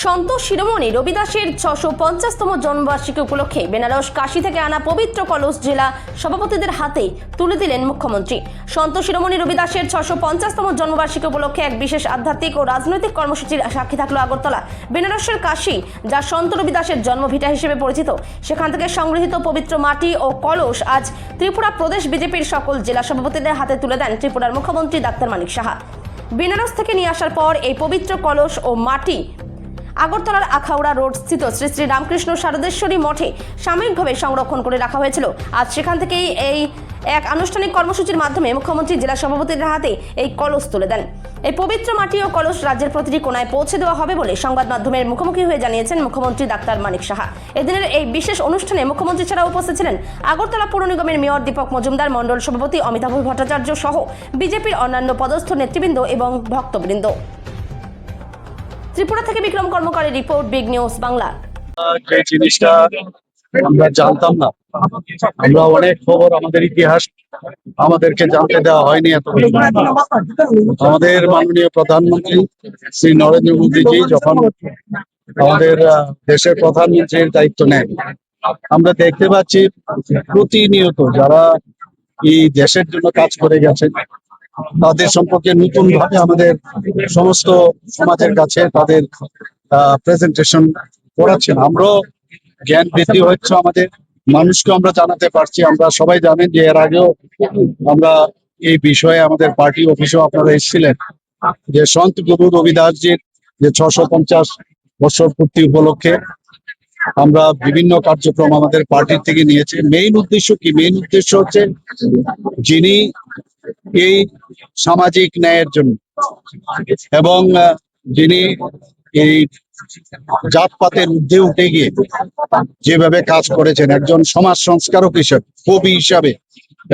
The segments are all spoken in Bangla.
সন্ত শিরোমণি রবিদাসের 650তম জন্মবার্ষিকী উপলক্ষে বেনারস কাশী থেকে আনা পবিত্র কলস জেলা সভাপতিদের হাতে তুলে দিলেন মুখ্যমন্ত্রী। সন্ত শিরোমণি রবিদাসের 650তম জন্মবার্ষিকী উপলক্ষে এক বিশেষ আধ্যাত্মিক ও রাজনৈতিক কর্মসূচির সাক্ষী থাকলো আগরতলা। বেনারসের কাশী, যা সন্ত রবিদাসের জন্মভিটা হিসেবে পরিচিত, সেখান থেকে সংগৃহীত পবিত্র মাটি ও কলস আজ ত্রিপুরা প্রদেশ বিজেপির সকল জেলা সভাপতিদের হাতে তুলে দেন ত্রিপুরার মুখ্যমন্ত্রী ডাক্তার মানিক সাহা। বেনারস থেকে নিয়ে আসার পর এই পবিত্র কলস ও মাটি আগরতলার আখাউড়া রোড স্থিত শ্রী শ্রী রামকৃষ্ণ শারদেশ্বরী মঠে সাময়িকভাবে সংরক্ষণ করে রাখা হয়েছিল। আজ সেখান থেকেই এই এক আনুষ্ঠানিক কর্মসূচির মাধ্যমে মুখ্যমন্ত্রী জেলা সভাপতিদের হাতে এই কলস তুলে দেন। এই পবিত্র মাটি ও কলস রাজ্যের প্রতিটি কোণায় পৌঁছে দেওয়া হবে বলে সংবাদ মাধ্যমের মুখোমুখি হয়ে জানিয়েছেন মুখ্যমন্ত্রী ডাক্তার মানিক সাহা। এদিনের এই বিশেষ অনুষ্ঠানে মুখ্যমন্ত্রী ছাড়াও উপস্থিত ছিলেন আগরতলা পৌর নিগমের মেয়র দীপক মজুমদার, মণ্ডল সভাপতি অমিতাভ ভট্টাচার্য সহ বিজেপির অন্যান্য পদস্থ নেতৃবৃন্দ এবং ভক্তবৃন্দ। ত্রিপুরা থেকে বিক্রম কর্মকারের রিপোর্ট, বিগ নিউজ বাংলা। যে জিনিসটা আমরা জানতাম না, আমরা অনেক খবর, আমাদের ইতিহাস আমাদেরকে জানতে দেওয়া হয়নি এত। আমাদের মাননীয় প্রধানমন্ত্রী শ্রী নরেন্দ্র মোদীজি যখন আমাদের দেশের প্রধানমন্ত্রীর দায়িত্ব নেন, আমরা দেখতে পাচ্ছি প্রতিনিয়ত যারা এই দেশের জন্য কাজ করে গেছেন তাদের সম্পর্কে নতুন ভাবে আমাদের সমস্ত সমাজের কাছে তাদের প্রেজেন্টেশন করাচ্ছেন। আমরাও জ্ঞান বৃদ্ধি হচ্ছে, আমাদের মানুষকে আমরা জানাতে পারছি। আমরা সবাই জানেন যে এর আগেও আমরা এই বিষয়ে আমাদের পার্টি অফিসেও আপনারা এসেছিলেন যে সন্ত গুরু রবিদাসজির যে 650 বছর পূর্তি উপলক্ষে আমরা বিভিন্ন কার্যক্রম আমাদের পার্টির থেকে নিয়েছি। মেইন উদ্দেশ্য কি? মেইন উদ্দেশ্য হচ্ছে যিনি এই সামাজিক ন্যায়ের জন্য এবং যিনি এই জাতপাতের ঊর্ধ্বে উঠে গিয়ে যেভাবে কাজ করেছেন, একজন সমাজ সংস্কারক হিসেবে, কবি হিসাবে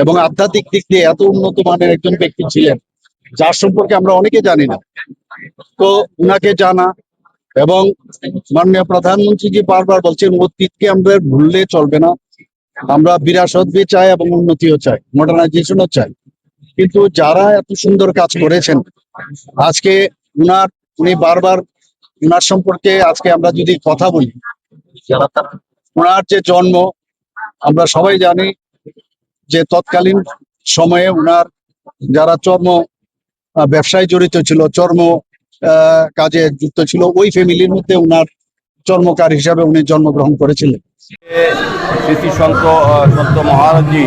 এবং আধ্যাত্মিক দিক দিয়ে এত উন্নত মানের একজন ব্যক্তি ছিলেন, যার সম্পর্কে আমরা অনেকে জানি না। তো উনাকে জানা এবং মাননীয় প্রধানমন্ত্রীজি বারবার বলছেন অতীতকে আমরা ভুললে চলবে না, আমরা বিরাসত বি চাই এবং উন্নতিও চাই, মডার্নাইজেশনও চাই। কিন্তু যারা এত সুন্দর কাজ করেছেন, আজকে উনি বারবার উনার সম্পর্কে আজকে আমরা যদি কথা বলি, উনার যে জন্ম আমরা সবাই জানি যে তৎকালীন সময়ে উনার যারা চর্ম ব্যবসায় জড়িত ছিল, চর্ম কাজে যুক্ত ছিল, ওই ফ্যামিলির মধ্যে উনার চর্মকার হিসাবে উনি জন্মগ্রহণ করেছিলেন। শ্রী শ্রী সন্ত মহারাজজি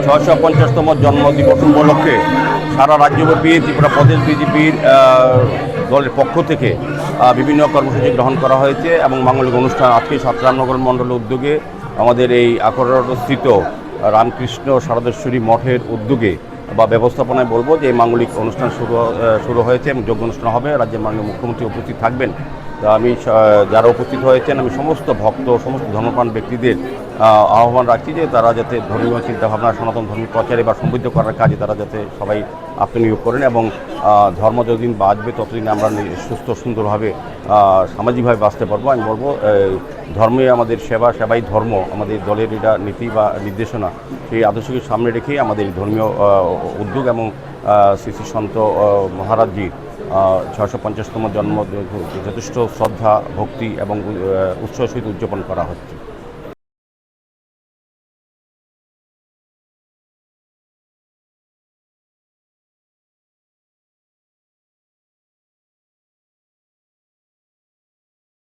650তম জন্মদিবস উপলক্ষে সারা রাজ্যব্যাপী ত্রিপুরা প্রদেশ বিজেপির দলের পক্ষ থেকে বিভিন্ন কর্মসূচি গ্রহণ করা হয়েছে এবং মাঙ্গলিক অনুষ্ঠান আজকে সাতরামনগর মণ্ডলের উদ্যোগে আমাদের এই আখড়াস্থিত রামকৃষ্ণ শারদেশ্বরী মঠের উদ্যোগে বা ব্যবস্থাপনায় বলবো যে এই মাঙ্গলিক অনুষ্ঠান শুরু হয়েছে এবং যোগ্য অনুষ্ঠান হবে। রাজ্যের মাননীয় মুখ্যমন্ত্রী উপস্থিত থাকবেন। আমি যারা উপস্থিত হয়েছেন, আমি সমস্ত ভক্ত, সমস্ত ধর্মপ্রাণ ব্যক্তিদের আহ্বান রাখছি যে তারা যাতে ধর্মীয় চিন্তাভাবনা, সনাতন ধর্মীয় প্রচারে বা সমৃদ্ধ করার কাজে তারা যাতে সবাই আত্মনিয়োগ করেন এবং ধর্ম যতদিন বাঁচবে ততদিন আমরা সুস্থ সুন্দরভাবে সামাজিকভাবে বাঁচতে পারবো। আমি বলবো ধর্মে আমাদের সেবাই ধর্ম, আমাদের দলের এটা নীতি বা নির্দেশনা, সেই আদর্শকে সামনে রেখেই আমাদের ধর্মীয় উদ্যোগ এবং শ্রী শ্রী সন্ত মহারাজজির 650তম জন্ম যথেষ্ট শ্রদ্ধা, ভক্তি এবং উৎসাহের সহিত উদযাপন করা হচ্ছে।